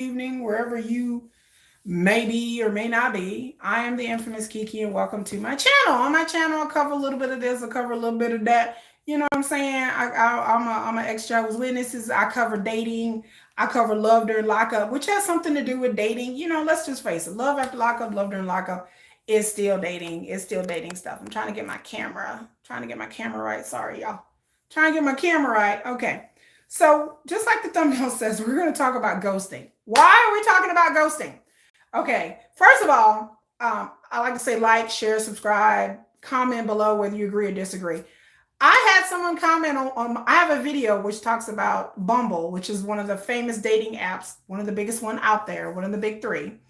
evening, wherever you may be or may not be. I am the infamous Kiki, and welcome to my channel. On my channel, I cover a little bit of this, I cover a little bit of that. You know what I'm saying? I'm an ex-Jehovah's Witnesses. I cover dating. I cover love during lockup, which has something to do with dating. Let's just face it. Love after lockup, love during lockup is still dating. It's still dating stuff. I'm trying to get my camera. Trying to get my camera right. Sorry, y'all. Trying to get my camera right. Okay. So, just like the thumbnail says, we're going to talk about ghosting. Why are we talking about ghosting? Okay, first of all, I like to say like, share, subscribe, comment below whether you agree or disagree. I had someone comment I have a video which talks about Bumble, which is one of the famous dating apps, one of the biggest one out there, one of the big three.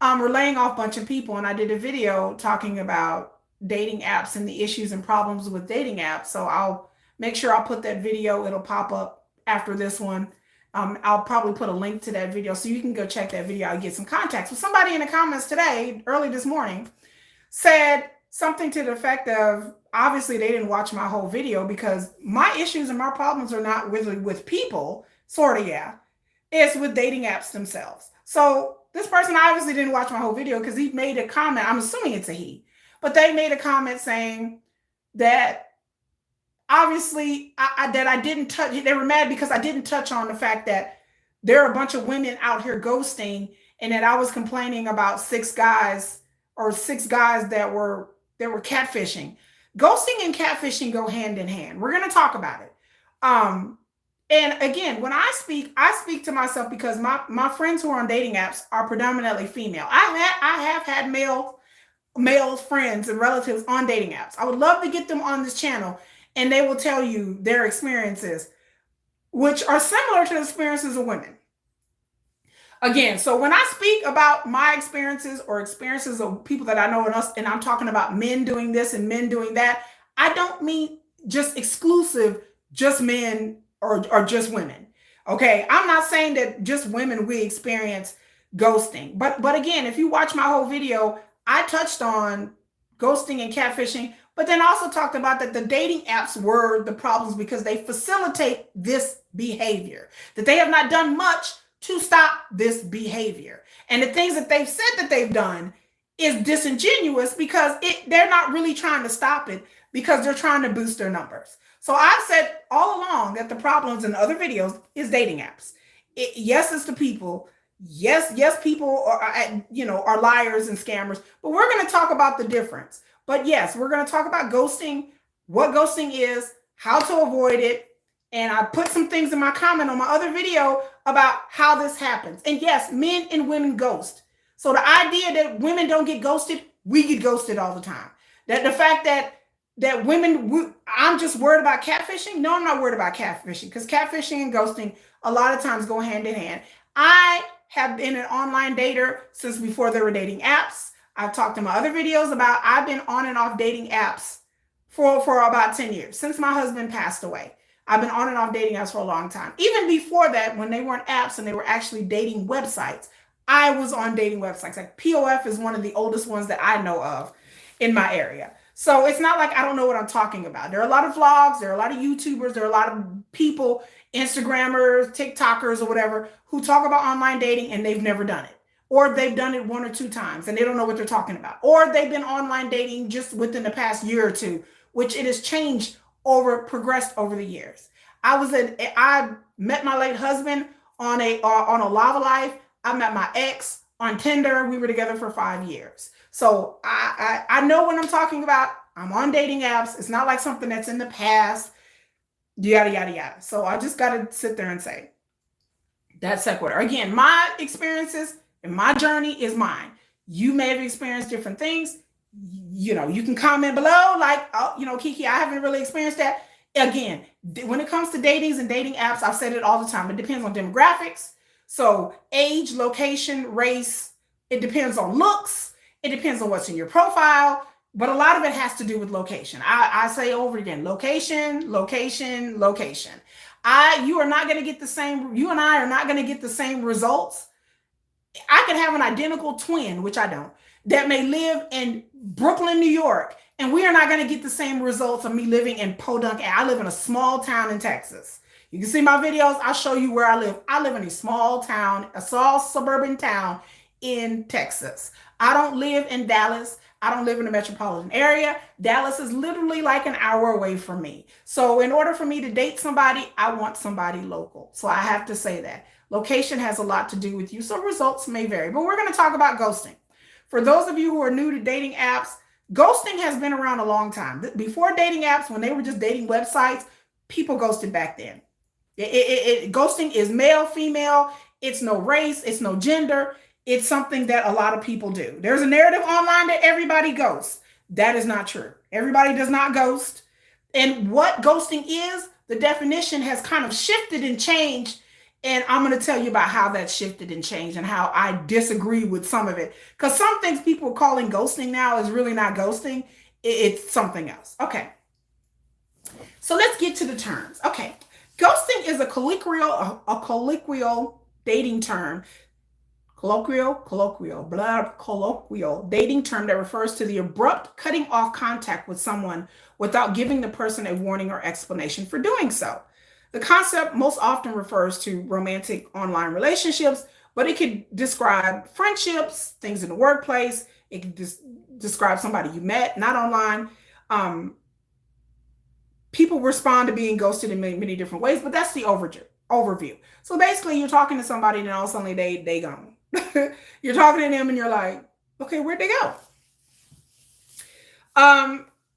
We're laying off a bunch of people, and I did a video talking about dating apps and the issues and problems with dating apps. So I'll make sure I'll put that video. It'll pop up after this one. I'll probably put a link to that video so you can go check that video and get some context. But somebody in the comments today, early this morning, said something to the effect of, obviously they didn't watch my whole video because my issues and my problems are not really with people, sort of, yeah. It's with dating apps themselves. So this person obviously didn't watch my whole video because he made a comment. I'm assuming it's a he. But they made a comment saying that obviously that I didn't touch. They were mad because I didn't touch on the fact that there are a bunch of women out here ghosting, and that I was complaining about six guys that were catfishing. Ghosting and catfishing go hand in hand. We're going to talk about it. And again, when I speak to myself because my friends who are on dating apps are predominantly female. I have had male friends and relatives on dating apps. I would love to get them on this channel, and they will tell you their experiences, which are similar to the experiences of women. Again, so when I speak about my experiences or experiences of people that I know and I'm talking about men doing this and men doing that, I don't mean just exclusive, just men or just women. Okay, I'm not saying that just women we experience ghosting. But again, if you watch my whole video, I touched on ghosting and catfishing, but then also talked about that the dating apps were the problems because they facilitate this behavior, that they have not done much to stop this behavior. And the things that they've said that they've done is disingenuous because they're not really trying to stop it because they're trying to boost their numbers. So I've said all along that the problems in other videos is dating apps. Yes, it's the people. Yes, people are liars and scammers, but we're going to talk about the difference. But yes, we're going to talk about ghosting, what ghosting is, how to avoid it. And I put some things in my comment on my other video about how this happens. And yes, men and women ghost. So the idea that women don't get ghosted, we get ghosted all the time. That the fact that women, I'm just worried about catfishing. No, I'm not worried about catfishing because catfishing and ghosting a lot of times go hand in hand. I have been an online dater since before there were dating apps. I've talked in my other videos about I've been on and off dating apps for about 10 years since my husband passed away. I've been on and off dating apps for a long time. Even before that, when they weren't apps and they were actually dating websites, I was on dating websites. Like POF is one of the oldest ones that I know of in my area. So it's not like I don't know what I'm talking about. There are a lot of vlogs, there are a lot of YouTubers, there are a lot of people, Instagrammers, TikTokers, or whatever, who talk about online dating and they've never done it. Or they've done it one or two times and they don't know what they're talking about. Or they've been online dating just within the past year or two, which it has changed progressed over the years. I met my late husband on a Lava Life. I met my ex on Tinder. We were together for 5 years. So I know what I'm talking about. I'm on dating apps. It's not like something that's in the past, yada, yada, yada. So I just got to sit there and say that's sequitur. Again, my experiences and my journey is mine. You may have experienced different things. You can comment below like, oh, Kiki, I haven't really experienced that. Again, when it comes to datings and dating apps, I've said it all the time. It depends on demographics. So age, location, race, it depends on looks. It depends on what's in your profile. But a lot of it has to do with location. I say over again, location, location, location. You are not going to get the same, you and I are not going to get the same results. I could have an identical twin, which I don't, that may live in Brooklyn, New York, and we are not going to get the same results of me living in Podunk. I live in a small town in Texas. You can see my videos. I'll show you where I live. I live in a small town, a small suburban town in Texas. I don't live in Dallas. I don't live in the metropolitan area. Dallas is literally like an hour away from me. So in order for me to date somebody, I want somebody local. So I have to say that. Location has a lot to do with you, so results may vary. But we're going to talk about ghosting. For those of you who are new to dating apps, ghosting has been around a long time. Before dating apps, when they were just dating websites, people ghosted back then. Ghosting is male, female. It's no race. It's no gender. It's something that a lot of people do. There's a narrative online that everybody ghosts. That is not true. Everybody does not ghost. And what ghosting is, the definition has kind of shifted and changed. And I'm going to tell you about how that shifted and changed and how I disagree with some of it. Because some things people are calling ghosting now is really not ghosting. It's something else. Okay. So let's get to the terms. Okay. Ghosting is a colloquial dating term. Colloquial dating term that refers to the abrupt cutting off contact with someone without giving the person a warning or explanation for doing so. The concept most often refers to romantic online relationships, but it could describe friendships, things in the workplace. It could describe somebody you met, not online. People respond to being ghosted in many different ways, but that's the overview. So basically, you're talking to somebody and all of a sudden they gone. You're talking to them and you're like, okay, where'd they go?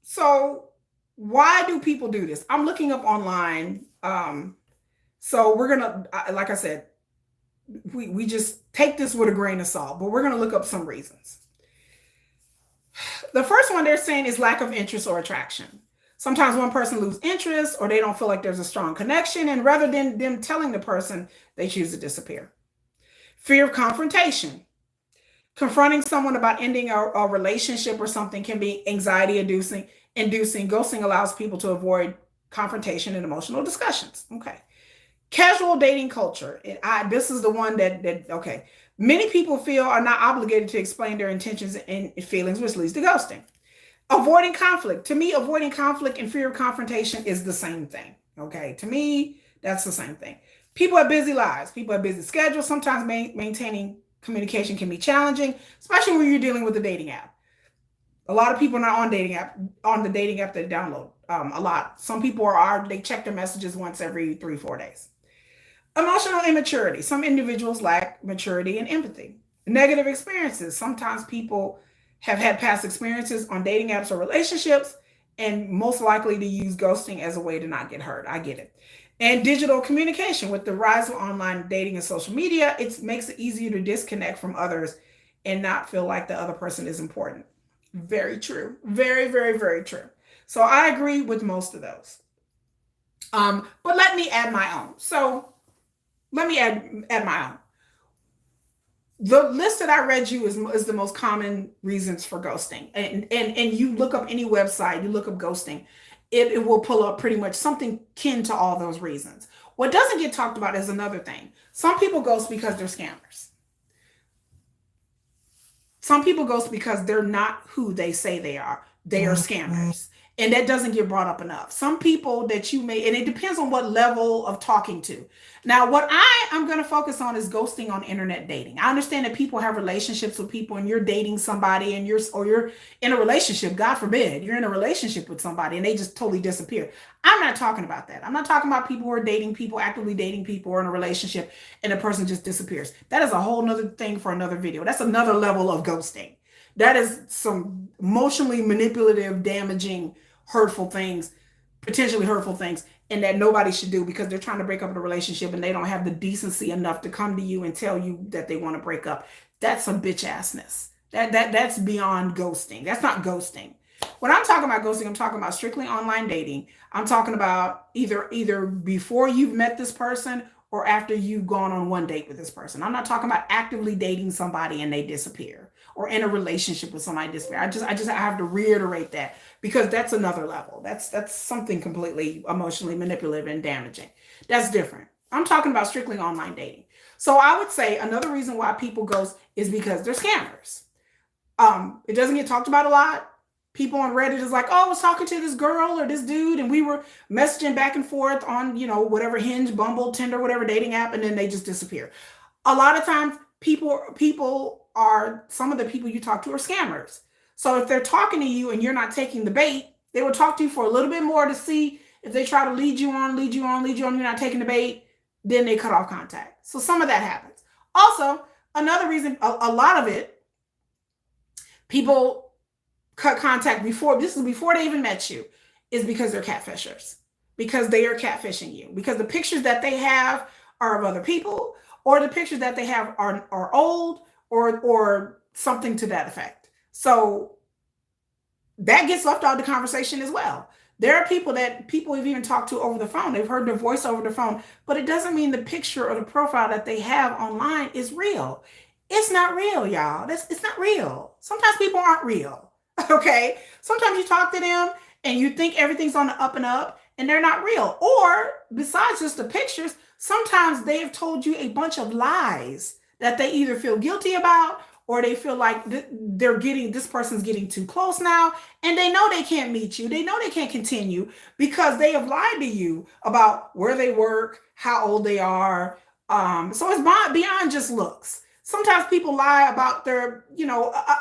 So why do people do this? I'm looking up online. So we're gonna, like I said, we just take this with a grain of salt, but we're gonna look up some reasons. The first one they're saying is lack of interest or attraction. Sometimes one person loses interest or they don't feel like there's a strong connection, and rather than them telling the person, they choose to disappear. Fear of confrontation. Confronting someone about ending a relationship or something can be anxiety inducing. Ghosting allows people to avoid confrontation and emotional discussions. Okay. Casual dating culture. This is the one that okay. Many people feel are not obligated to explain their intentions and feelings, which leads to ghosting. Avoiding conflict. To me, avoiding conflict and fear of confrontation is the same thing. Okay. To me, that's the same thing. People have busy lives. People have busy schedules. Sometimes maintaining communication can be challenging, especially when you're dealing with a dating app. A lot of people are not on the dating app they download a lot. Some people they check their messages once every 3-4 days. Emotional immaturity. Some individuals lack maturity and empathy. Negative experiences. Sometimes people have had past experiences on dating apps or relationships and most likely to use ghosting as a way to not get hurt. I get it. And digital communication. With the rise of online dating and social media, it makes it easier to disconnect from others and not feel like the other person is important. Very true. Very, very, very true. So I agree with most of those. But let me add my own. So let me add my own. The list that I read you is the most common reasons for ghosting. And you look up any website, you look up ghosting, it will pull up pretty much something kin to all those reasons. What doesn't get talked about is another thing. Some people ghost because they're scammers. Some people ghost because they're not who they say they are. They are scammers. And that doesn't get brought up enough. Some people that you may, and it depends on what level of talking to. Now, what I am going to focus on is ghosting on internet dating. I understand that people have relationships with people and you're dating somebody and you're in a relationship, God forbid, you're in a relationship with somebody and they just totally disappear. I'm not talking about that. I'm not talking about people who are dating people, actively dating people or in a relationship and the person just disappears. That is a whole nother thing for another video. That's another level of ghosting. That is some emotionally manipulative, damaging, hurtful things, potentially hurtful things, and that nobody should do because they're trying to break up a relationship and they don't have the decency enough to come to you and tell you that they want to break up. That's some bitch assness. That's beyond ghosting. That's not ghosting. When I'm talking about ghosting, I'm talking about strictly online dating. I'm talking about either before you've met this person or after you've gone on one date with this person. I'm not talking about actively dating somebody and they disappear, or in a relationship with somebody disappear. I have to reiterate that because that's another level. That's something completely emotionally manipulative and damaging. That's different. I'm talking about strictly online dating. So I would say another reason why people ghost is because they're scammers. It doesn't get talked about a lot. People on Reddit is like, oh, I was talking to this girl or this dude, and we were messaging back and forth on, whatever Hinge, Bumble, Tinder, whatever dating app, and then they just disappear. A lot of times, some of the people you talk to are scammers. So if they're talking to you and you're not taking the bait, they will talk to you for a little bit more to see if they try to lead you on, you're not taking the bait, then they cut off contact. So some of that happens. Also, another reason, a lot of it, people cut contact before they even met you, is because they're catfishers, because they are catfishing you, because the pictures that they have are of other people, or the pictures that they have are old, or something to that effect. So that gets left out of the conversation as well. There are people that people have even talked to over the phone. They've heard their voice over the phone, but it doesn't mean the picture or the profile that they have online is real. It's not real, y'all. It's not real. Sometimes people aren't real. Okay. Sometimes you talk to them and you think everything's on the up and up, and they're not real. Or besides just the pictures, sometimes they have told you a bunch of lies that they either feel guilty about, or they feel like this person's getting too close now, and they know they can't meet you. They know they can't continue because they have lied to you about where they work, how old they are. So it's beyond just looks. Sometimes people lie about their,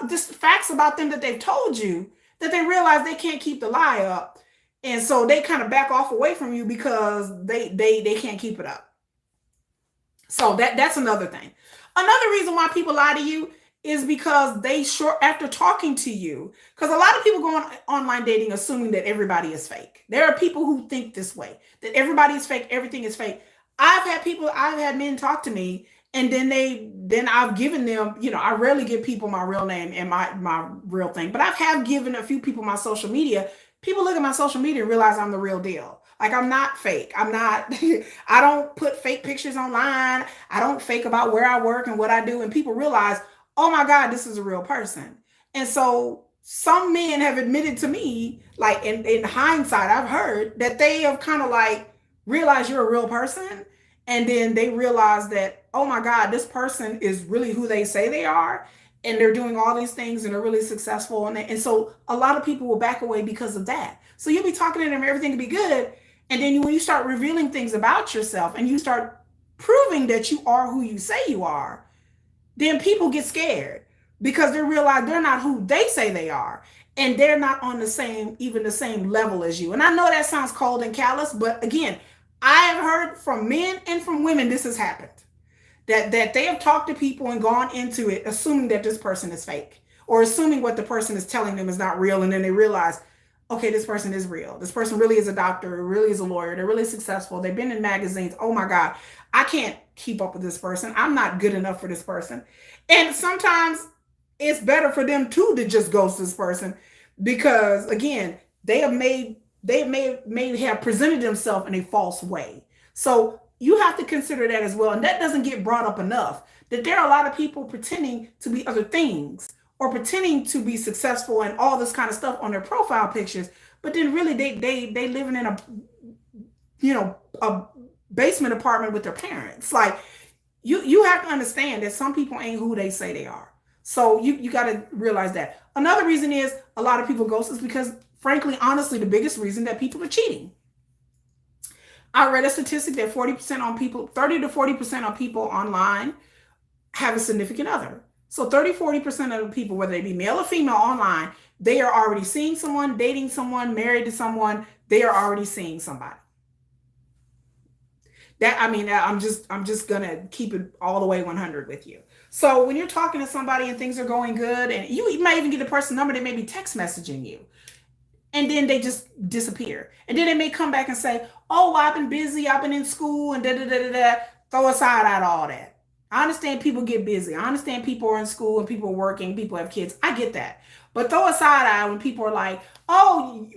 just facts about them that they've told you, that they realize they can't keep the lie up. And so they kind of back off away from you because they can't keep it up. So that's another thing. Another reason why people lie to you is because after talking to you, because a lot of people go on online dating assuming that everybody is fake. There are people who think this way, that everybody is fake, everything is fake. I've had men talk to me, and then I've given them, I rarely give people my real name and my real thing, but I've given a few people my social media. People look at my social media and realize I'm the real deal. Like, I'm not fake. I don't put fake pictures online. I don't fake about where I work and what I do. And people realize, oh my God, this is a real person. And so some men have admitted to me, like in hindsight, I've heard that they have kind of like realized you're a real person. And then they realize that, oh my God, this person is really who they say they are. And they're doing all these things and they're really successful. And so a lot of people will back away because of that. So you'll be talking to them, everything to be good. And then when you start revealing things about yourself and you start proving that you are who you say you are, then people get scared because they realize they're not who they say they are. And they're not on the same level as you. And I know that sounds cold and callous, but again, I have heard from men and from women this has happened. That they have talked to people and gone into it assuming that this person is fake, or assuming what the person is telling them is not real. And then they realize, okay, this person is real. This person really is a doctor, really is a lawyer. They're really successful. They've been in magazines. Oh my God, I can't keep up with this person. I'm not good enough for this person. And sometimes it's better for them too to just ghost this person because, again, they may have presented themselves in a false way. So you have to consider that as well. And that doesn't get brought up enough, that there are a lot of people pretending to be other things or pretending to be successful and all this kind of stuff on their profile pictures. But then really they living in a basement apartment with their parents. Like you have to understand that some people ain't who they say they are. So you got to realize that. Another reason is a lot of people ghost is because, frankly, honestly, the biggest reason that people are cheating. I read a statistic that 30 to 40% of people online have a significant other. So 40% of the people, whether they be male or female online, they are already seeing someone, dating someone, married to someone. They are already seeing somebody. I'm just gonna keep it all the way 100 with you. So when you're talking to somebody and things are going good, and you might even get the person's number, they may be text messaging you. And then they just disappear. And then they may come back and say, oh, I've been busy. I've been in school and da-da-da-da-da. Throw a side out all that. I understand people get busy. I understand people are in school and people are working. People have kids. I get that. But throw a side eye when people are like, oh,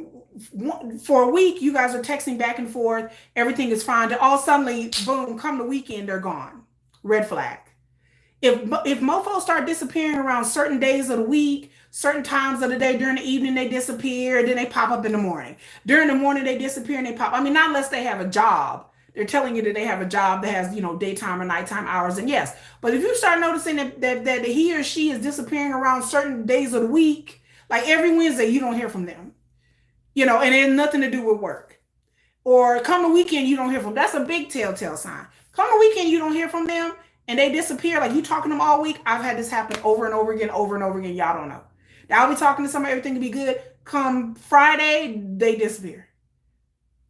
for a week, you guys are texting back and forth. Everything is fine. Then all suddenly, boom, come the weekend, they're gone. Red flag. If mofos start disappearing around certain days of the week, certain times of the day, during the evening they disappear, then they pop up in the morning. During the morning they disappear and they pop. Not unless they have a job. They're telling you that they have a job that has, daytime or nighttime hours, and yes. But if you start noticing that he or she is disappearing around certain days of the week, Like every Wednesday, you don't hear from them, and it has nothing to do with work. Or come the weekend, you don't hear from them. That's a big telltale sign. Come the weekend, you don't hear from them and they disappear. Like you talking to them all week. I've had this happen over and over again, over and over again. Y'all don't know. Now I'll be talking to somebody, everything will be good. Come Friday, they disappear.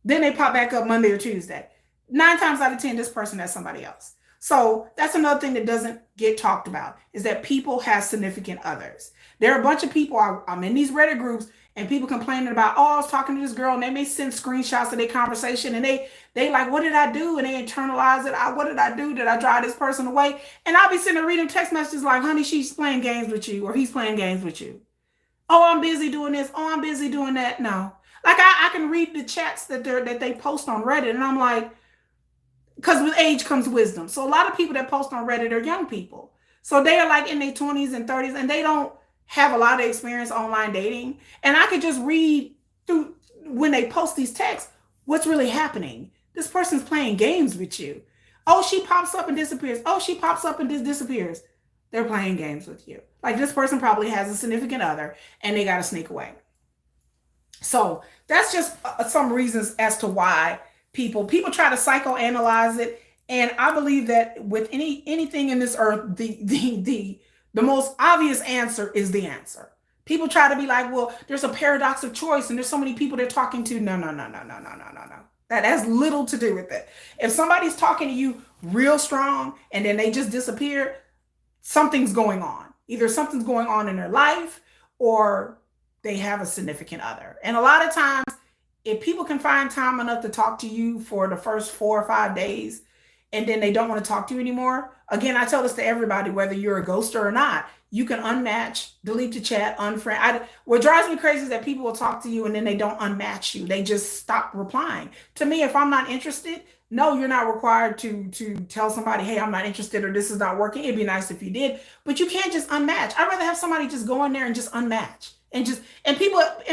Then they pop back up Monday or Tuesday. 9 times out of 10, this person has somebody else. So that's another thing that doesn't get talked about is that people have significant others. There are a bunch of people, I'm in these Reddit groups and people complaining about, oh, I was talking to this girl and they may send screenshots of their conversation and they like, what did I do? And they internalize it. What did I do? Did I drive this person away? And I'll be sitting there reading text messages like, honey, she's playing games with you or he's playing games with you. Oh, I'm busy doing this. Oh, I'm busy doing that. No. Like I can read the chats that they post on Reddit and I'm like, because with age comes wisdom. So a lot of people that post on Reddit are young people. So they are like in their 20s and 30s and they don't have a lot of experience online dating. And I could just read through when they post these texts, what's really happening. This person's playing games with you. Oh, she pops up and disappears. Oh, she pops up and disappears. They're playing games with you. Like this person probably has a significant other and they got to sneak away. So that's just some reasons as to why people try to psychoanalyze it. And I believe that with anything in this earth, the most obvious answer is the answer. People try to be like, well, there's a paradox of choice and there's so many people they're talking to. No. That has little to do with it. If somebody's talking to you real strong and then they just disappear, something's going on. Either something's going on in their life or they have a significant other. And a lot of times, if people can find time enough to talk to you for the first 4 or 5 days, and then they don't want to talk to you anymore, again, I tell this to everybody, whether you're a ghoster or not, you can unmatch, delete the chat, unfriend. What drives me crazy is that people will talk to you and then they don't unmatch you. They just stop replying. To me, if I'm not interested, no, you're not required to tell somebody, hey, I'm not interested or this is not working. It'd be nice if you did, but you can't just unmatch. I'd rather have somebody just go in there and just unmatch. And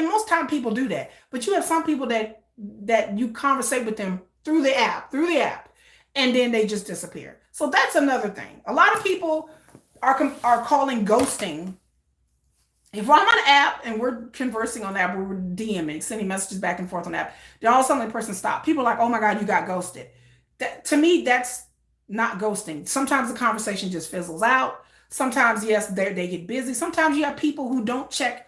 most time people do that, but you have some people that you conversate with them through the app, and then they just disappear. So that's another thing. A lot of people are calling ghosting. If I'm on an app and we're conversing on the app, we're DMing, sending messages back and forth on the app, then all of a sudden the person stops. People are like, oh my God, you got ghosted. To me, that's not ghosting. Sometimes the conversation just fizzles out. Sometimes, yes, they get busy. Sometimes you have people who don't check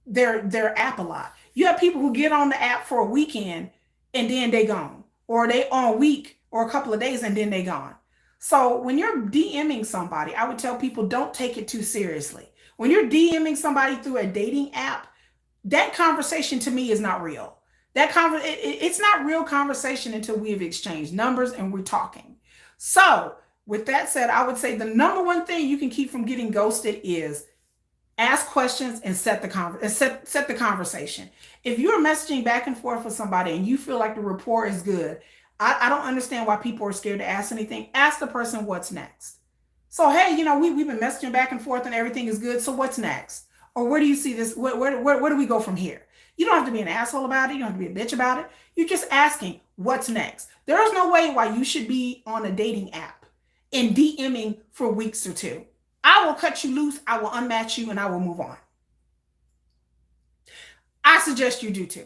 their app a lot. You have people who get on the app for a weekend and then they gone, or they on a week or a couple of days and then they gone. So when you're DMing somebody, I would tell people don't take it too seriously. When you're DMing somebody through a dating app, that conversation to me is not real. It's not real conversation until we've exchanged numbers and we're talking. So with that said, I would say the number one thing you can keep from getting ghosted is ask questions and set the conversation. If you're messaging back and forth with somebody and you feel like the rapport is good, I don't understand why people are scared to ask anything. Ask the person what's next. So, hey, we've been messaging back and forth and everything is good. So what's next? Or where do you see this? Where do we go from here? You don't have to be an asshole about it. You don't have to be a bitch about it. You're just asking what's next. There is no way why you should be on a dating app and DMing for weeks or 2. I will cut you loose, I will unmatch you, and I will move on. I suggest you do too.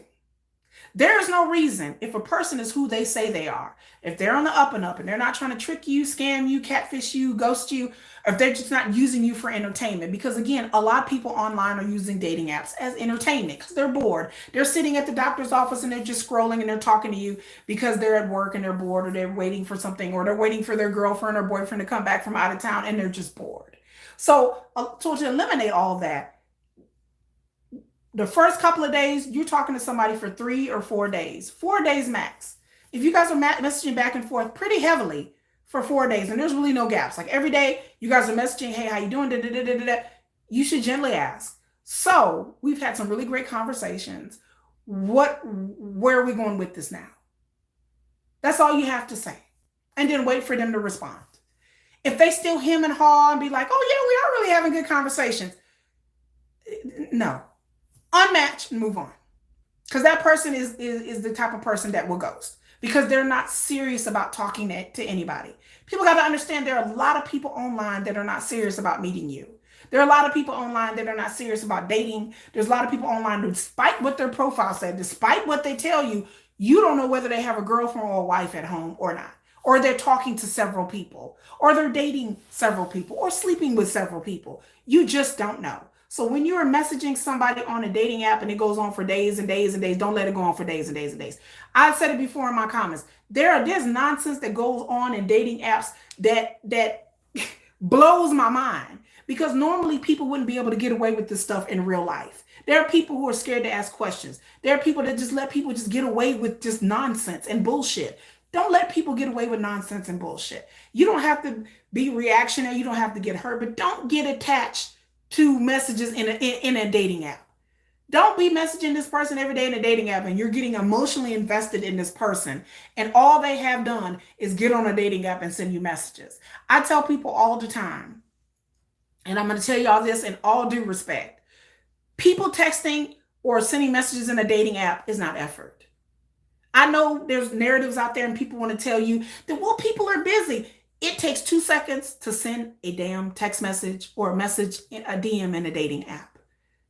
There is no reason, if a person is who they say they are, if they're on the up and up and they're not trying to trick you, scam you, catfish you, ghost you, or if they're just not using you for entertainment. Because again, a lot of people online are using dating apps as entertainment because they're bored. They're sitting at the doctor's office and they're just scrolling and they're talking to you because they're at work and they're bored, or they're waiting for something, or they're waiting for their girlfriend or boyfriend to come back from out of town and they're just bored. So to eliminate all of that, the first couple of days, you're talking to somebody for 3 or 4 days, 4 days max. If you guys are messaging back and forth pretty heavily for 4 days, and there's really no gaps, like every day you guys are messaging, hey, how you doing? You should gently ask. So we've had some really great conversations. Where are we going with this now? That's all you have to say. And then wait for them to respond. If they still hem and haw and be like, oh yeah, we are really having good conversations. No. Unmatch and move on. Because that person is the type of person that will ghost. Because they're not serious about talking to anybody. People got to understand there are a lot of people online that are not serious about meeting you. There are a lot of people online that are not serious about dating. There's a lot of people online, despite what their profile said, despite what they tell you, you don't know whether they have a girlfriend or a wife at home or not. Or they're talking to several people, or they're dating several people, or sleeping with several people. You just don't know. So when you are messaging somebody on a dating app and it goes on for days and days and days, don't let it go on for days and days and days. I said it before in my comments. There's nonsense that goes on in dating apps that blows my mind, because normally people wouldn't be able to get away with this stuff in real life. There are people who are scared to ask questions. There are people that just let people just get away with just nonsense and bullshit. Don't let people get away with nonsense and bullshit. You don't have to be reactionary. You don't have to get hurt, but don't get attached to messages in a dating app. Don't be messaging this person every day in a dating app and you're getting emotionally invested in this person, and all they have done is get on a dating app and send you messages. I tell people all the time, and I'm going to tell y'all this in all due respect, people texting or sending messages in a dating app is not effort. I know there's narratives out there and people want to tell you that, well, people are busy. It takes 2 seconds to send a damn text message or a message in a DM in a dating app.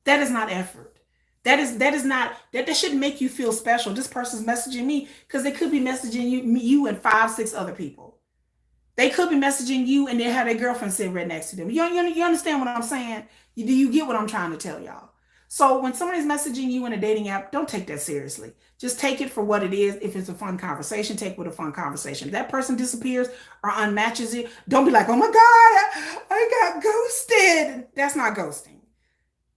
That is not effort. That shouldn't make you feel special. This person's messaging me because they could be messaging you and 5, 6 other people. They could be messaging you and they have their girlfriend sitting right next to them. You understand what I'm saying? Do you get what I'm trying to tell y'all? So when somebody's messaging you in a dating app, don't take that seriously. Just take it for what it is. If it's a fun conversation, take it with a fun conversation. If that person disappears or unmatches you, don't be like, oh my God, I got ghosted. That's not ghosting.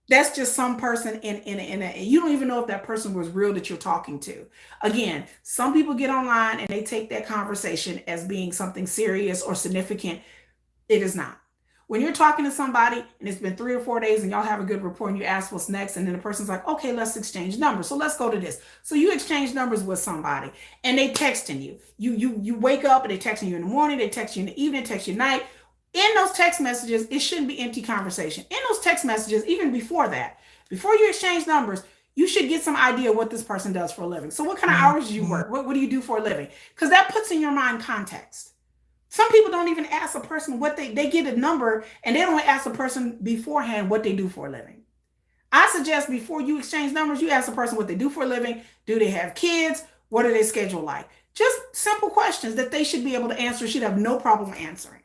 That's just some person you don't even know if that person was real that you're talking to. Again, some people get online and they take that conversation as being something serious or significant. It is not. When you're talking to somebody and it's been 3 or 4 days and y'all have a good rapport and you ask what's next, and then the person's like, okay, let's exchange numbers. So let's go to this. So you exchange numbers with somebody and they texting you. You wake up and they texting you in the morning, they text you in the evening, text you at night. In those text messages, it shouldn't be empty conversation. In those text messages, even before that, before you exchange numbers, you should get some idea what this person does for a living. So what kind of hours do you work? What do you do for a living? Because that puts in your mind context. Some people don't even ask a person what they get a number and they don't ask a person beforehand what they do for a living. I suggest before you exchange numbers, you ask a person what they do for a living. Do they have kids? What are their schedule like? Just simple questions that they should be able to answer, should have no problem answering.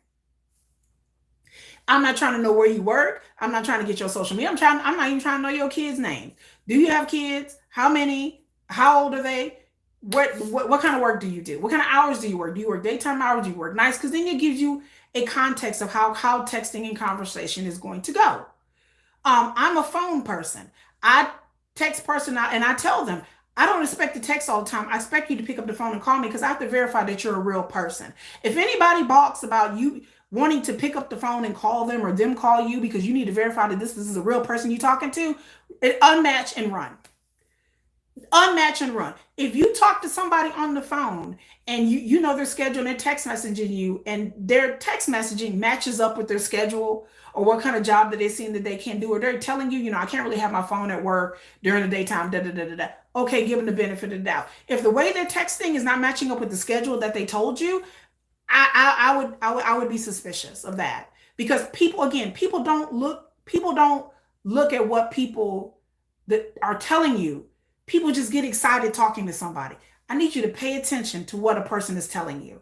I'm not trying to know where you work. I'm not trying to get your social media. I'm not even trying to know your kids' names. Do you have kids? How many? How old are they? What kind of work do you do? What kind of hours do you work? Do you work daytime hours? Do you work nights? Because then it gives you a context of how texting and conversation is going to go. I'm a phone person. I text person out and I tell them, I don't expect to text all the time. I expect you to pick up the phone and call me because I have to verify that you're a real person. If anybody balks about you wanting to pick up the phone and call them or them call you because you need to verify that this is a real person you're talking to, unmatch and run. Unmatch and run. If you talk to somebody on the phone and you know their schedule and they're text messaging you and their text messaging matches up with their schedule or what kind of job that they're seeing that they can do, or they're telling you, I can't really have my phone at work during the daytime, okay, give them the benefit of the doubt. If the way they're texting is not matching up with the schedule that they told you, I would be suspicious of that, because people don't look at what people that are telling you. People just get excited talking to somebody. I need you to pay attention to what a person is telling you.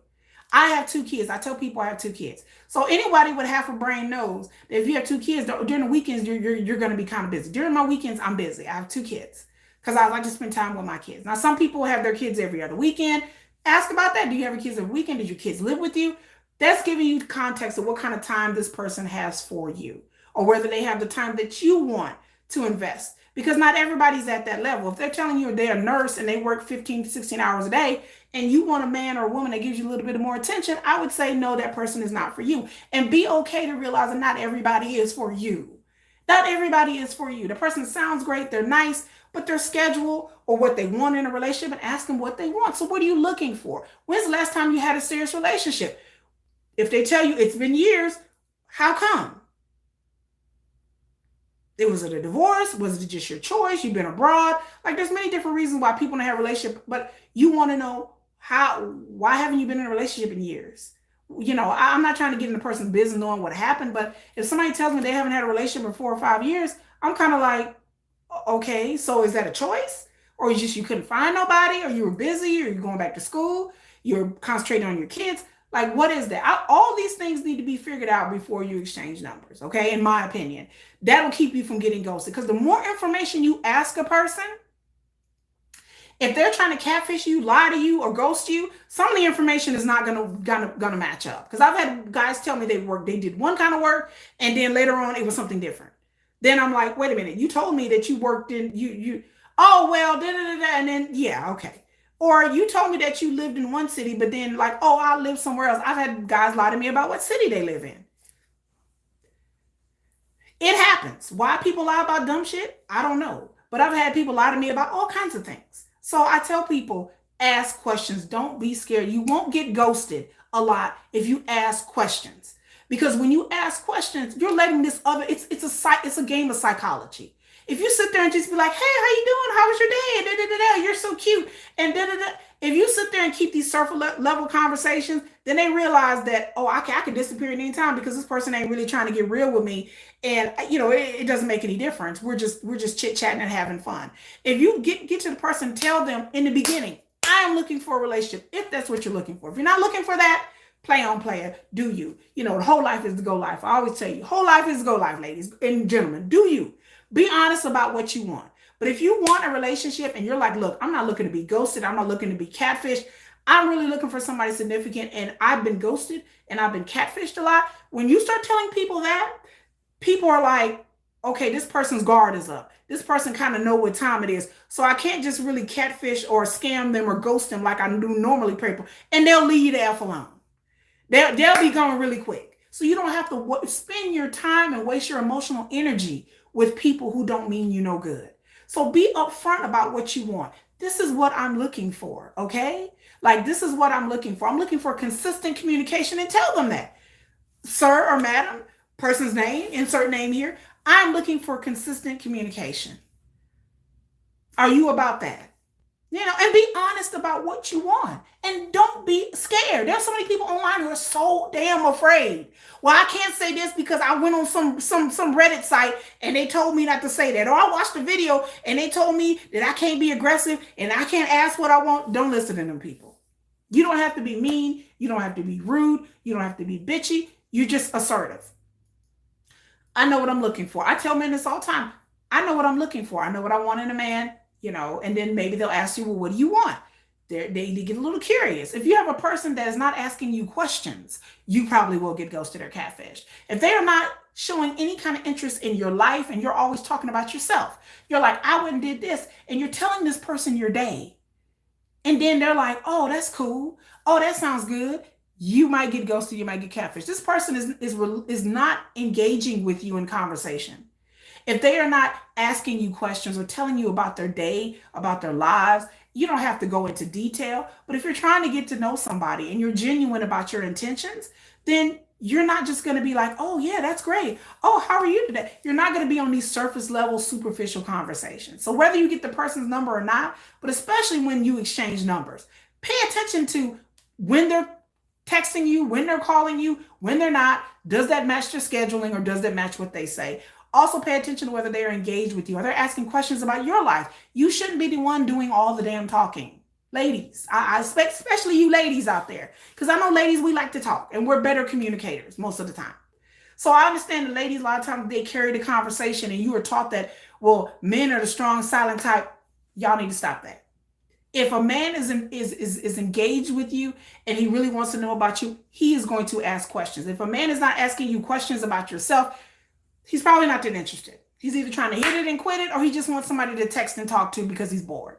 I have 2 kids. I tell people I have 2 kids. So anybody with half a brain knows that if you have 2 kids, during the weekends, you're going to be kind of busy. During my weekends, I'm busy. I have 2 kids because I like to spend time with my kids. Now, some people have their kids every other weekend. Ask about that. Do you have your kids every weekend? Did your kids live with you? That's giving you context of what kind of time this person has for you, or whether they have the time that you want to invest. Because not everybody's at that level. If they're telling you they're a nurse and they work 15 to 16 hours a day and you want a man or a woman that gives you a little bit more attention, I would say, no, that person is not for you. And be okay to realize that not everybody is for you. Not everybody is for you. The person sounds great, they're nice, but their schedule or what they want in a relationship, and ask them what they want. So what are you looking for? When's the last time you had a serious relationship? If they tell you it's been years, how come? Was it a divorce? Was it just your choice? You've been abroad? Like, there's many different reasons why people don't have a relationship, but you want to know why haven't you been in a relationship in years? I'm not trying to get in the person's business knowing what happened, but if somebody tells me they haven't had a relationship for 4 or 5 years, I'm kind of like, okay, so is that a choice? Or is just you couldn't find nobody, or you were busy, or you're going back to school, you're concentrating on your kids? Like, what is that? All these things need to be figured out before you exchange numbers, okay? In my opinion, that'll keep you from getting ghosted, because the more information you ask a person, if they're trying to catfish you, lie to you, or ghost you, some of the information is not gonna match up. Because I've had guys tell me they did one kind of work, and then later on it was something different. Then I'm like, wait a minute, you told me that you worked in you. Oh well, da da da, and then yeah, okay. Or you told me that you lived in one city, but then like, oh, I live somewhere else. I've had guys lie to me about what city they live in. It happens. Why people lie about dumb shit, I don't know. But I've had people lie to me about all kinds of things. So I tell people, ask questions. Don't be scared. You won't get ghosted a lot if you ask questions. Because when you ask questions, you're letting this other, it's a game of psychology. If you sit there and just be like, hey, how you doing? How was your day? Da, da, da, da, you're so cute. And da, da, da. If you sit there and keep these surface level conversations, then they realize that, oh, I can disappear at any time because this person ain't really trying to get real with me. And it doesn't make any difference. We're just chit-chatting and having fun. If you get to the person, tell them in the beginning, I am looking for a relationship, if that's what you're looking for. If you're not looking for that, play on player, do you. The whole life is the go life. I always tell you, whole life is the go life, ladies and gentlemen. Do you. Be honest about what you want. But if you want a relationship and you're like, look, I'm not looking to be ghosted, I'm not looking to be catfished, I'm really looking for somebody significant, and I've been ghosted and I've been catfished a lot. When you start telling people that, people are like, okay, this person's guard is up. This person kind of know what time it is. So I can't just really catfish or scam them or ghost them like I do normally people. And they'll leave you the F alone. They'll be gone really quick. So you don't have to spend your time and waste your emotional energy with people who don't mean you no good. So be upfront about what you want. This is what I'm looking for, okay? Like, this is what I'm looking for. I'm looking for consistent communication, and tell them that. Sir or madam, person's name, insert name here. I'm looking for consistent communication. Are you about that? And be honest about what you want. And don't be scared. There's so many people online who are so damn afraid. Well, I can't say this because I went on some Reddit site and they told me not to say that. Or I watched a video and they told me that I can't be aggressive and I can't ask what I want. Don't listen to them people. You don't have to be mean. You don't have to be rude. You don't have to be bitchy. You're just assertive. I know what I'm looking for. I tell men this all the time. I know what I'm looking for. I know what I want in a man. And then maybe they'll ask you, well, what do you want? They get a little curious. If you have a person that is not asking you questions, you probably will get ghosted or catfished. If they are not showing any kind of interest in your life and you're always talking about yourself, you're like, I went and did this, and you're telling this person your day. And then they're like, oh, that's cool. Oh, that sounds good. You might get ghosted. You might get catfished. This person is not engaging with you in conversation. If they are not asking you questions or telling you about their day, about their lives, you don't have to go into detail. But if you're trying to get to know somebody and you're genuine about your intentions, then you're not just going to be like, oh, yeah, that's great. Oh, how are you today? You're not going to be on these surface level, superficial conversations. So whether you get the person's number or not, but especially when you exchange numbers, pay attention to when they're texting you, when they're calling you, when they're not. Does that match their scheduling, or does that match what they say? Also pay attention to whether they are engaged with you. Are they asking questions about your life? You shouldn't be the one doing all the damn talking. Ladies, I expect, especially you ladies out there, because I know ladies, we like to talk and we're better communicators most of the time. So I understand the ladies, a lot of times they carry the conversation and you are taught that, well, men are the strong, silent type. Y'all need to stop that. If a man is engaged with you and he really wants to know about you, he is going to ask questions. If a man is not asking you questions about yourself, he's probably not that interested. He's either trying to hit it and quit it, or he just wants somebody to text and talk to because he's bored.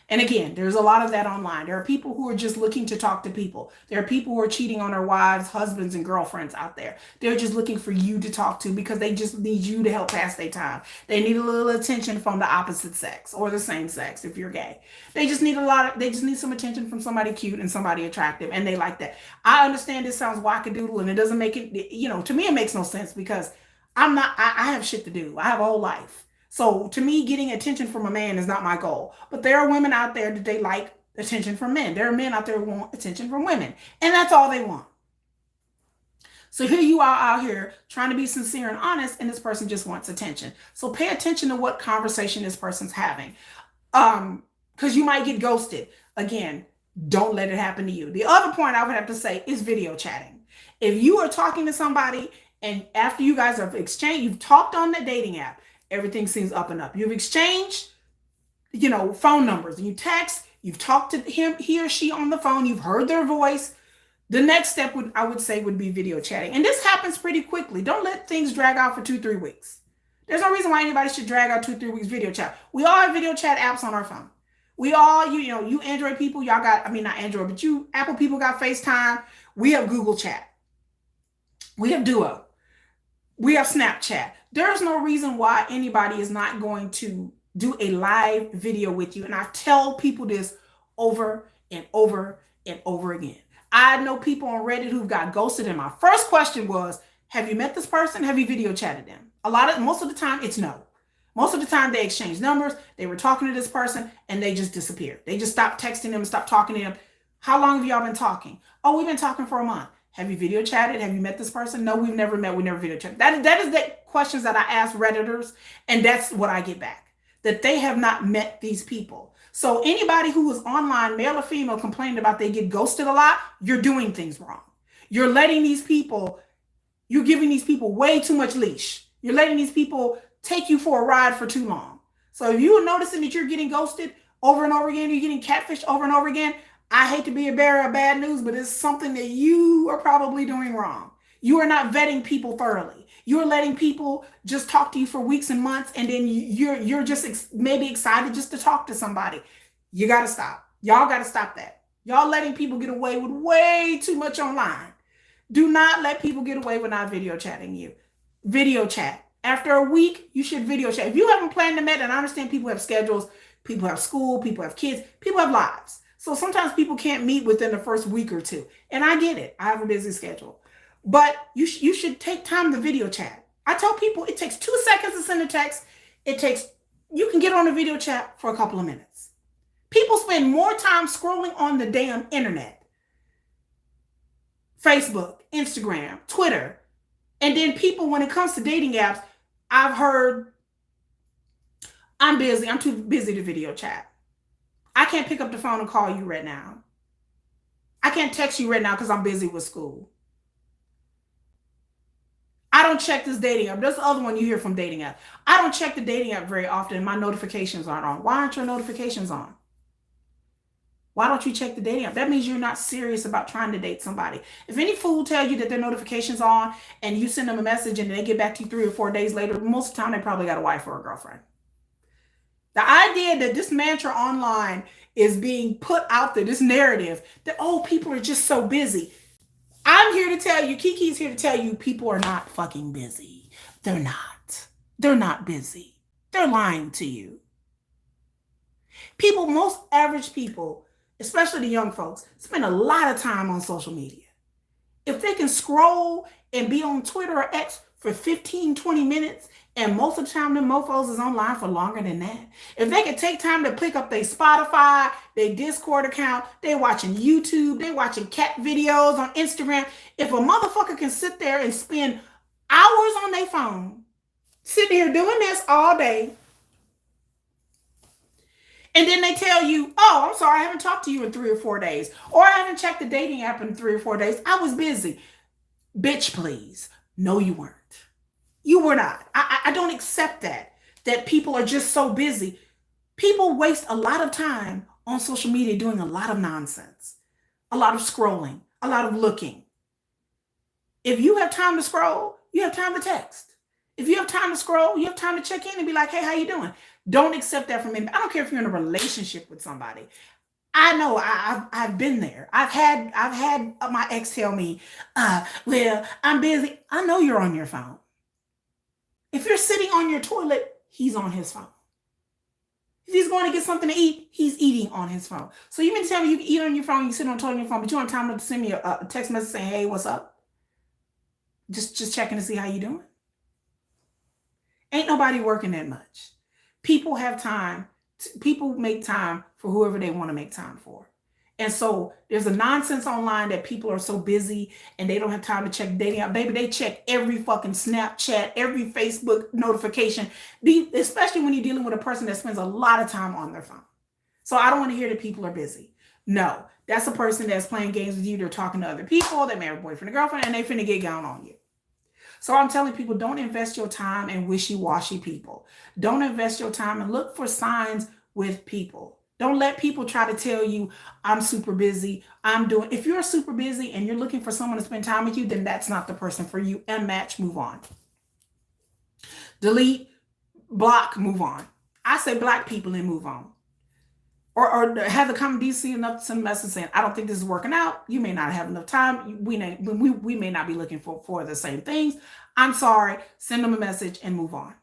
And again, there's a lot of that online. There are people who are just looking to talk to people. There are people who are cheating on their wives, husbands, and girlfriends out there. They're just looking for you to talk to because they just need you to help pass their time. They need a little attention from the opposite sex or the same sex if you're gay. They just need some attention from somebody cute and somebody attractive, and they like that. I understand this sounds wackadoodle and it doesn't make it, to me it makes no sense because I have shit to do. I have a whole life. So to me, getting attention from a man is not my goal. But there are women out there that they like attention from men. There are men out there who want attention from women. And that's all they want. So here you are out here trying to be sincere and honest, and this person just wants attention. So pay attention to what conversation this person's having. Because you might get ghosted. Again, don't let it happen to you. The other point I would have to say is video chatting. If you are talking to somebody and after you guys have exchanged, you've talked on the dating app, everything seems up and up. You've exchanged, phone numbers, and you text, you've talked to he or she on the phone, you've heard their voice. The next step I would say would be video chatting. And this happens pretty quickly. Don't let things drag out for 2-3 weeks. There's no reason why anybody should drag out 2-3 weeks video chat. We all have video chat apps on our phone. We all, you Android people, y'all got, not Android, but you Apple people got FaceTime. We have Google Chat. We have Duo. We have Snapchat. There's no reason why anybody is not going to do a live video with you. And I tell people this over and over and over again. I know people on Reddit who've got ghosted, and my first question was, have you met this person? Have you video chatted them? Most of the time, it's no. Most of the time, they exchanged numbers. They were talking to this person, and they just disappeared. They just stopped texting them, stopped talking to them. How long have y'all been talking? Oh, we've been talking for a month. Have you video chatted? Have you met this person? No, we've never met. We never video chatted. That is the questions that I ask Redditors, and that's what I get back, that they have not met these people. So anybody who is online, male or female, complaining about they get ghosted a lot, you're doing things wrong. You're giving these people way too much leash. You're letting these people take you for a ride for too long. So if you're noticing that you're getting ghosted over and over again, you're getting catfished over and over again, I hate to be a bearer of bad news, but it's something that you are probably doing wrong. You are not vetting people thoroughly. You're letting people just talk to you for weeks and months, and then you're just maybe excited just to talk to somebody. You got to stop. Y'all got to stop that. Y'all letting people get away with way too much online. Do not let people get away with not video chatting you. Video chat. After a week, you should video chat. If you haven't planned to meet, and I understand people have schedules, people have school, people have kids, people have lives. So sometimes people can't meet within the first week or two. And I get it. I have a busy schedule. But you should take time to video chat. I tell people it takes 2 seconds to send a text. You can get on a video chat for a couple of minutes. People spend more time scrolling on the damn internet. Facebook, Instagram, Twitter. And then people, when it comes to dating apps, I've heard, I'm busy. I'm too busy to video chat. I can't pick up the phone and call you right now. I can't text you right now because I'm busy with school. I don't check this dating app. That's the other one you hear from dating app. I don't check the dating app very often. My notifications aren't on. Why aren't your notifications on? Why don't you check the dating app? That means you're not serious about trying to date somebody. If any fool tells you that their notifications on and you send them a message and they get back to you 3 or 4 days later, most of the time they probably got a wife or a girlfriend. The idea that this mantra online is being put out there, this narrative that, oh, people are just so busy. I'm here to tell you, Kiki's here to tell you, people are not fucking busy. They're not. They're not busy. They're lying to you. People, most average people, especially the young folks, spend a lot of time on social media. If they can scroll and be on Twitter or X for 15, 20 minutes, and most of the time, them mofos is online for longer than that. If they can take time to pick up their Spotify, their Discord account, they watching YouTube, they watching cat videos on Instagram. If a motherfucker can sit there and spend hours on their phone, sitting here doing this all day, and then they tell you, oh, I'm sorry, I haven't talked to you in 3 or 4 days, or I haven't checked the dating app in 3 or 4 days. I was busy. Bitch, please. No, you weren't. You were not. I don't accept that people are just so busy. People waste a lot of time on social media doing a lot of nonsense, a lot of scrolling, a lot of looking. If you have time to scroll, you have time to text. If you have time to scroll, you have time to check in and be like, hey, how you doing? Don't accept that from me. I don't care if you're in a relationship with somebody. I know I've been there. I've had my ex tell me, well, I'm busy. I know you're on your phone. If you're sitting on your toilet, he's on his phone. If he's going to get something to eat, he's eating on his phone. So you mean to tell me you can eat on your phone, you sit on the toilet on your phone, but you don't have time to send me a text message saying, hey, what's up? Just checking to see how you doing. Ain't nobody working that much. People have time. People make time for whoever they want to make time for. And so there's a nonsense online that people are so busy and they don't have time to check dating out. Baby, they check every fucking Snapchat, every Facebook notification, especially when you're dealing with a person that spends a lot of time on their phone. So I don't want to hear that people are busy. No, that's a person that's playing games with you. They're talking to other people. They may have a boyfriend or girlfriend and they finna get down on you. So I'm telling people, don't invest your time in wishy-washy people. Don't invest your time and look for signs with people. Don't let people try to tell you, I'm super busy. If you're super busy and you're looking for someone to spend time with you, then that's not the person for you. Unmatch, move on. Delete, block, move on. I say black people and move on. Or have the common decency enough to send a message saying, I don't think this is working out. You may not have enough time. We may not be looking for the same things. I'm sorry. Send them a message and move on.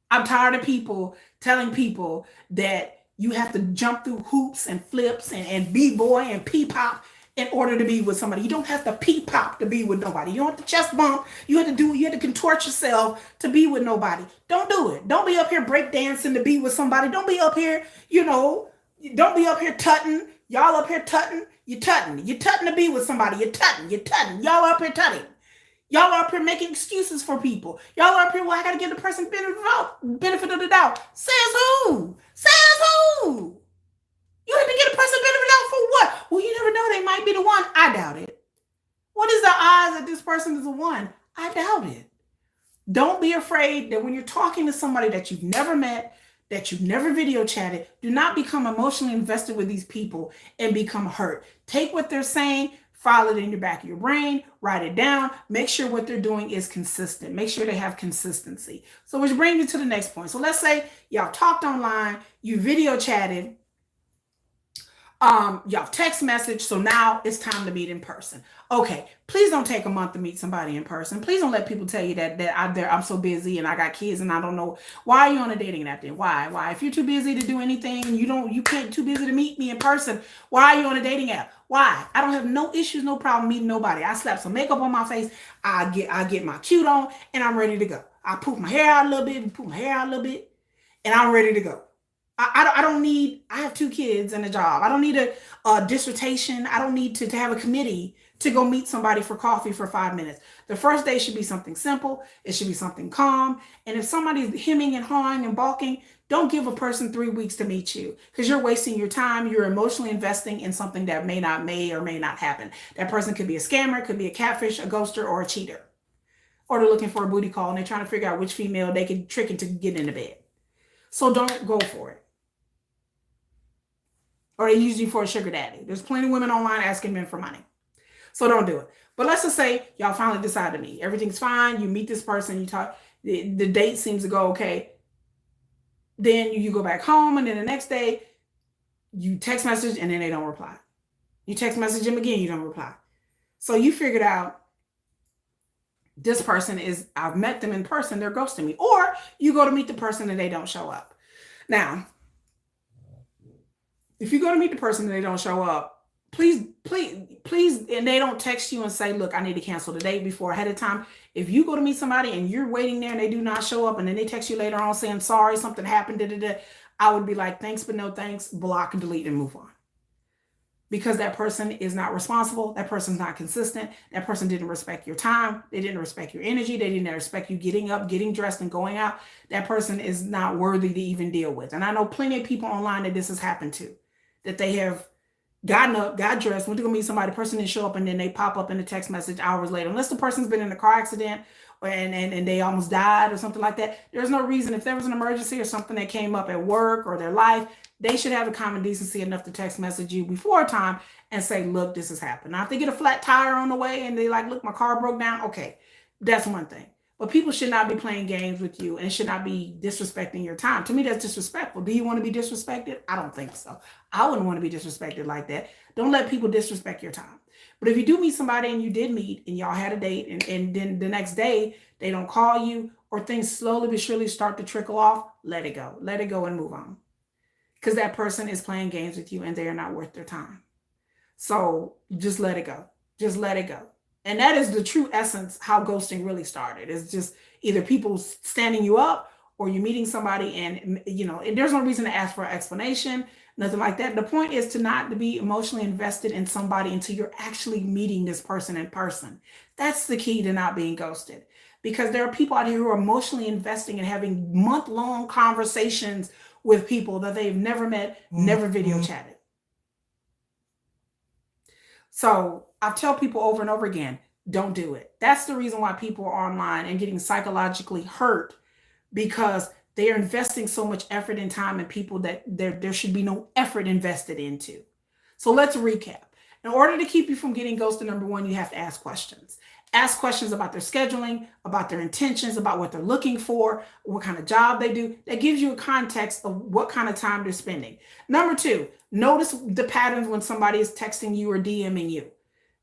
I'm tired of people telling people that you have to jump through hoops and flips and b-boy and p-pop in order to be with somebody. You don't have to p-pop to be with nobody. You don't have to chest bump. You have to contort yourself to be with nobody. Don't do it. Don't be up here breakdancing to be with somebody. Don't be up here, don't be up here tutting. Y'all up here tutting. You're tutting. You're tutting to be with somebody. You're tutting. You're tutting. Y'all up here tutting. Y'all are up here making excuses for people. Y'all are up here, well, I got to give the person benefit of the doubt. Says who? Says who? You have to give the person benefit of the doubt for what? Well, you never know. They might be the one. I doubt it. What is the odds that this person is the one? I doubt it. Don't be afraid that when you're talking to somebody that you've never met, that you've never video chatted, do not become emotionally invested with these people and become hurt. Take what they're saying, file it in your back of your brain, write it down, make sure what they're doing is consistent. Make sure they have consistency. So which brings me to the next point. So let's say y'all talked online, you video chatted, y'all text message. So now it's time to meet in person. Okay, please don't take a month to meet somebody in person. Please don't let people tell you that I'm so busy and I got kids and I don't know. Why are you on a dating app then? Why? If you're too busy to do anything and you can't too busy to meet me in person, why are you on a dating app? Why? I don't have no issues, no problem meeting nobody. I slap some makeup on my face. I get my cute on and I'm ready to go. I poof my hair out a little bit, and I'm ready to go. I don't need, I have 2 kids and a job. I don't need a dissertation. I don't need to have a committee to go meet somebody for coffee for 5 minutes. The first day should be something simple. It should be something calm. And if somebody's hemming and hawing and balking, don't give a person 3 weeks to meet you because you're wasting your time. You're emotionally investing in something that may or may not happen. That person could be a scammer, could be a catfish, a ghoster, or a cheater. Or they're looking for a booty call and they're trying to figure out which female they can trick into get into bed. So don't go for it. Or they use you for a sugar daddy. There's plenty of women online asking men for money. So don't do it. But let's just say y'all finally decide to meet. Everything's fine. You meet this person. You talk. The date seems to go okay. Then you go back home. And then the next day, you text message and then they don't reply. You text message them again. You don't reply. So you figured out this person I've met them in person. They're ghosting me. Or you go to meet the person and they don't show up. Now, if you go to meet the person and they don't show up, please, and they don't text you and say, look, I need to cancel the date before ahead of time. If you go to meet somebody and you're waiting there and they do not show up and then they text you later on saying, sorry, something happened, I would be like, thanks, but no thanks, block and delete and move on. Because that person is not responsible. That person's not consistent. That person didn't respect your time. They didn't respect your energy. They didn't respect you getting up, getting dressed, and going out. That person is not worthy to even deal with. And I know plenty of people online that this has happened to. That they have gotten up, got dressed, went to go meet somebody, the person didn't show up, and then they pop up in the text message hours later. Unless the person's been in a car accident and they almost died or something like that, there's no reason. If there was an emergency or something that came up at work or their life, they should have the common decency enough to text message you before time and say, look, this has happened. Now, if they get a flat tire on the way and they like, look, my car broke down, okay, that's one thing. But people should not be playing games with you and should not be disrespecting your time. To me, that's disrespectful. Do you want to be disrespected? I don't think so. I wouldn't want to be disrespected like that. Don't let people disrespect your time. But if you do meet somebody and you did meet and y'all had a date and then the next day they don't call you or things slowly but surely start to trickle off, let it go. Let it go and move on. Because that person is playing games with you and they are not worth their time. So just let it go. Just let it go. And that is the true essence how ghosting really started. It's just either people standing you up or you're meeting somebody and there's no reason to ask for an explanation. nothing like that. The point is to not to be emotionally invested in somebody until you're actually meeting this person in person. That's the key to not being ghosted. Because there are people out here who are emotionally investing and having month-long conversations with people that they've never met, never video chatted. So I tell people over and over again, don't do it. That's the reason why people are online and getting psychologically hurt, because they are investing so much effort and time in people that there should be no effort invested into. So let's recap. In order to keep you from getting ghosted, number one, you have to ask questions. Ask questions about their scheduling, about their intentions, about what they're looking for, what kind of job they do. That gives you a context of what kind of time they're spending. Number two, notice the patterns when somebody is texting you or DMing you,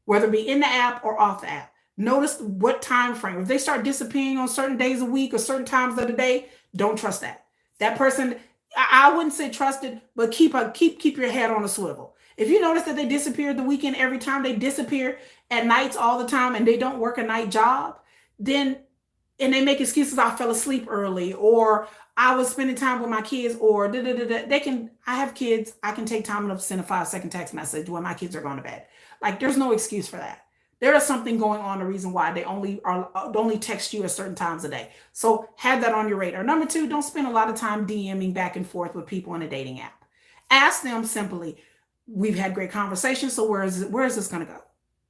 whether it be in the app or off the app. Notice what time frame. If they start disappearing on certain days a week or certain times of the day, don't trust that. That person, I wouldn't say trusted, but keep your head on a swivel. If you notice that they disappear the weekend every time, they disappear at nights all the time, and they don't work a night job, then, and they make excuses, I fell asleep early, or I was spending time with my kids, or they can, I have kids, I can take time enough to send a 5-second text message when my kids are going to bed. Like, there's no excuse for that. There is something going on, the reason why they only text you at certain times a day. So have that on your radar. Number two, don't spend a lot of time DMing back and forth with people in a dating app. Ask them simply, we've had great conversations, so where is this going to go?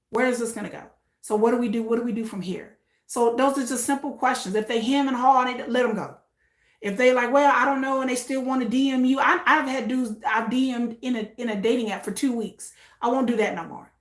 Where is this going to go? So what do we do? What do we do from here? So those are just simple questions. If they hem and haw, let them go. If they like, well, I don't know, and they still want to DM you, I've had dudes I've DM'd in a dating app for 2 weeks. I won't do that no more.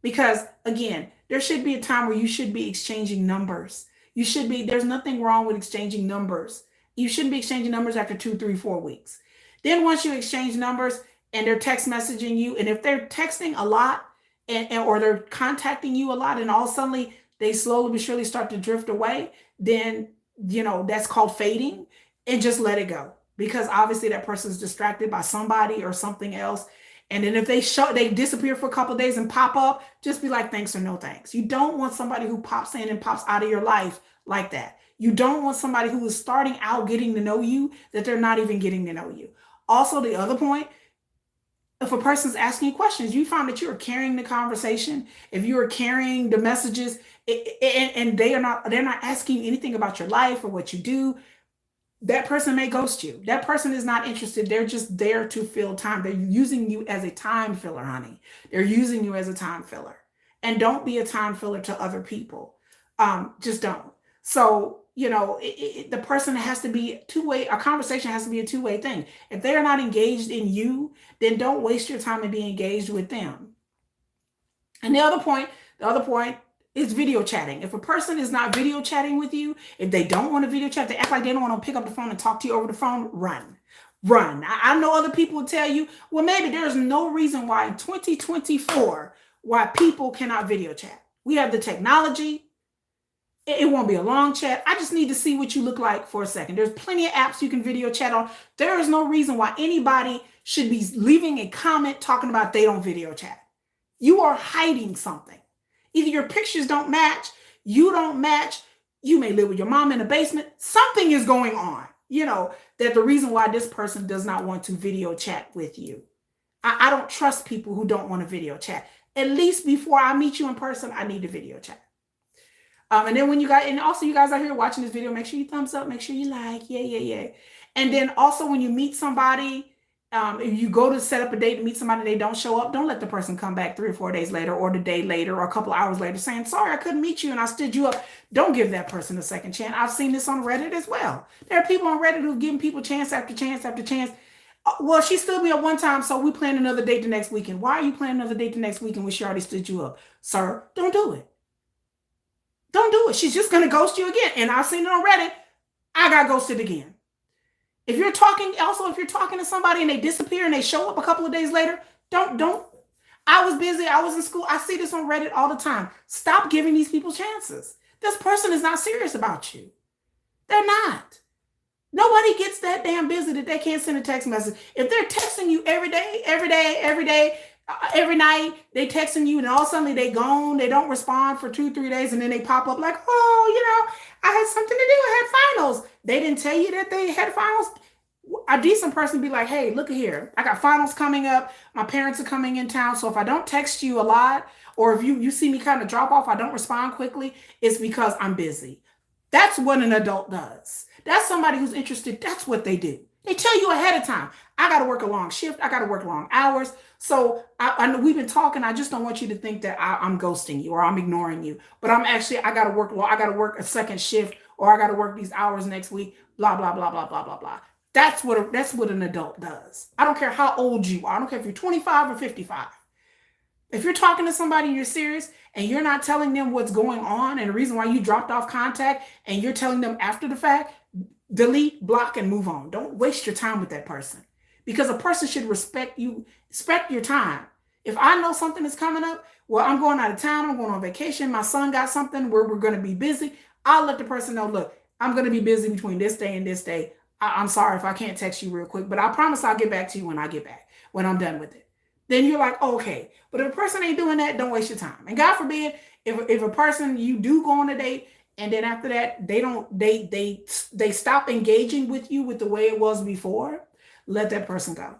Because again, there should be a time where you should be exchanging numbers. There's nothing wrong with exchanging numbers. You shouldn't be exchanging numbers after 2, 3, 4 weeks. Then once you exchange numbers and they're text messaging you, and if they're texting a lot or they're contacting you a lot, and all suddenly they slowly but surely start to drift away, then, that's called fading, and just let it go. Because obviously that person's distracted by somebody or something else. And then if they disappear for a couple of days and pop up, just be like, thanks or no thanks. You don't want somebody who pops in and pops out of your life like that. You don't want somebody who is starting out getting to know you that they're not even getting to know you. Also, the other point, if a person's asking you questions, you find that you are carrying the conversation. If you are carrying the messages, and they're not asking you anything about your life or what you do, that person may ghost you. That person is not interested. They're just there to fill time. They're using you as a time filler, honey. They're using you as a time filler. And don't be a time filler to other people. Just don't. So, the person has to be two-way. A conversation has to be a two-way thing. If they're not engaged in you, then don't waste your time and be engaged with them. And the other point is video chatting. If a person is not video chatting with you, if they don't want to video chat, they act like they don't want to pick up the phone and talk to you over the phone, run. I know other people will tell you, well, maybe there's no reason why in 2024, why people cannot video chat. We have the technology. It won't be a long chat. I just need to see what you look like for a second. There's plenty of apps you can video chat on. There is no reason why anybody should be leaving a comment talking about they don't video chat. You are hiding something. Either your pictures don't match, you don't match, you may live with your mom in the basement. Something is going on, that the reason why this person does not want to video chat with you. I don't trust people who don't want to video chat. At least before I meet you in person, I need to video chat. And then you guys are here watching this video, make sure you thumbs up, make sure you like, yeah. And then also when you meet somebody, if you go to set up a date to meet somebody and they don't show up, don't let the person come back 3 or 4 days later or the day later or a couple of hours later saying, sorry, I couldn't meet you and I stood you up. Don't give that person a second chance. I've seen this on Reddit as well. There are people on Reddit who've given people chance after chance after chance. Well, she stood me up one time, so we plan another date the next weekend. Why are you planning another date the next weekend when she already stood you up? Sir, don't do it. Don't do it. She's just going to ghost you again. And I've seen it on Reddit. I got ghosted again. If you're talking to somebody and they disappear and they show up a couple of days later, don't. I was busy. I was in school. I see this on Reddit all the time. Stop giving these people chances. This person is not serious about you. They're not. Nobody gets that damn busy that they can't send a text message. If they're texting you every day, every night, they texting you and all suddenly they gone, they don't respond for 2-3 days, and then they pop up like, oh, I had something to do. I had finals. They didn't tell you that they had finals. A decent person be like, hey, look at here. I got finals coming up. My parents are coming in town. So if I don't text you a lot, or if you see me kind of drop off, I don't respond quickly, it's because I'm busy. That's what an adult does. That's somebody who's interested. That's what they do. They tell you ahead of time. I got to work a long shift. I got to work long hours. So I know we've been talking. I just don't want you to think that I'm ghosting you or I'm ignoring you. But I'm actually, I got to work. I got to work a second shift, or I got to work these hours next week. Blah blah blah blah blah blah blah. That's what an adult does. I don't care how old you are. I don't care if you're 25 or 55. If you're talking to somebody and you're serious and you're not telling them what's going on and the reason why you dropped off contact and you're telling them after the fact, delete, block, and move on. Don't waste your time with that person, because a person should respect you, respect your time. If I know something is coming up, well, I'm going out of town, I'm going on vacation, my son got something where we're going to be busy, I'll let the person know, look, I'm going to be busy between this day and this day. I'm sorry if I can't text you real quick, but I promise I'll get back to you when I get back, when I'm done with it. Then you're like, oh, okay. But if a person ain't doing that, don't waste your time. And God forbid, if a person, you do go on a date, and then after that, they stop engaging with you with the way it was before, let that person go.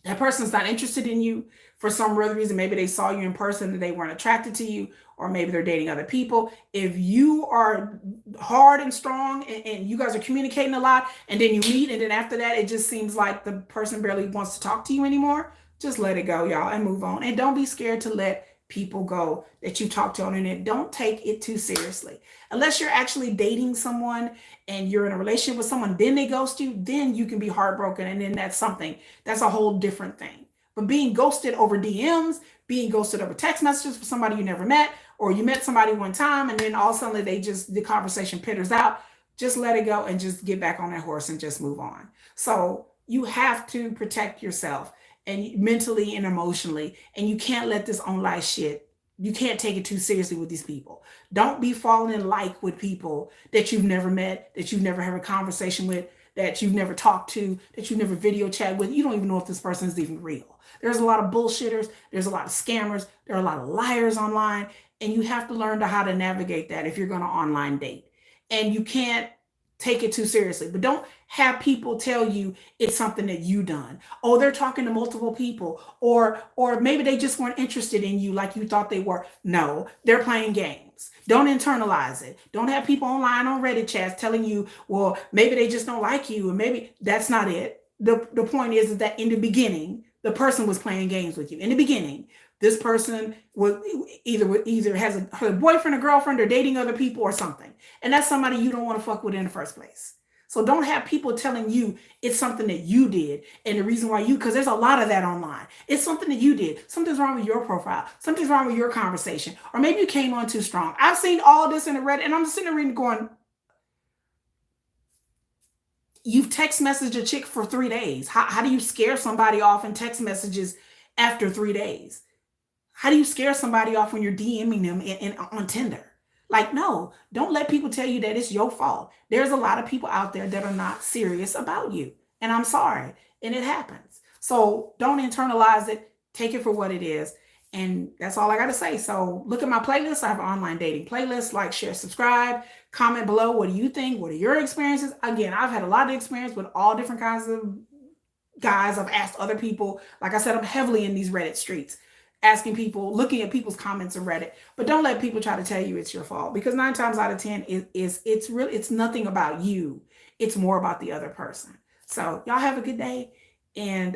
That person's not interested in you for some other reason. Maybe they saw you in person and they weren't attracted to you, or maybe they're dating other people. If you are hard and strong and you guys are communicating a lot, and then you meet, and then after that, it just seems like the person barely wants to talk to you anymore, just let it go, y'all, and move on. And don't be scared to let people go that you talk to on the internet. Don't take it too seriously. Unless you're actually dating someone and you're in a relationship with someone, then they ghost you, then you can be heartbroken. And then that's a whole different thing. But being ghosted over DMs, being ghosted over text messages for somebody you never met, or you met somebody one time and then all of a sudden the conversation pitters out, just let it go and just get back on that horse and just move on. So you have to protect yourself, and mentally and emotionally, and you can't let this online shit, you can't take it too seriously with these people. Don't be falling in like with people that you've never met, that you've never had a conversation with, that you've never talked to, that you've never video chat with. You don't even know if this person is even real. There's a lot of bullshitters, there's a lot of scammers, there are a lot of liars online, and you have to learn how to navigate that if you're going to online date. And you can't take it too seriously. But don't have people tell you it's something that you done. Oh, they're talking to multiple people, or maybe they just weren't interested in you like you thought they were. No, they're playing games. Don't internalize it. Don't have people online on Reddit chats telling you, well, maybe they just don't like you, and maybe that's not it. The point is that in the beginning, the person was playing games with you. In the beginning, this person was either has a boyfriend or girlfriend or dating other people or something. And that's somebody you don't want to fuck with in the first place. So don't have people telling you it's something that you did. And the reason why because there's a lot of that online. It's something that you did. Something's wrong with your profile. Something's wrong with your conversation. Or maybe you came on too strong. I've seen all this in the Reddit, and I'm just sitting there reading going, you've text messaged a chick for 3 days. How do you scare somebody off in text messages after 3 days? How do you scare somebody off when you're DMing them on Tinder? Like, no, don't let people tell you that it's your fault. There's a lot of people out there that are not serious about you. And I'm sorry. And it happens. So don't internalize it. Take it for what it is. And that's all I got to say. So look at my playlist. I have an online dating playlist. Like, share, subscribe, comment below. What do you think? What are your experiences? Again, I've had a lot of experience with all different kinds of guys. I've asked other people. Like I said, I'm heavily in these Reddit streets, asking people, looking at people's comments on Reddit. But don't let people try to tell you it's your fault, because 9 times out of 10 it's nothing about you. It's more about the other person. So y'all have a good day. And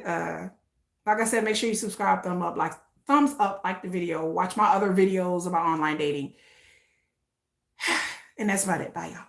like I said, make sure you subscribe, thumbs up, like the video, watch my other videos about online dating. And that's about it. Bye, y'all.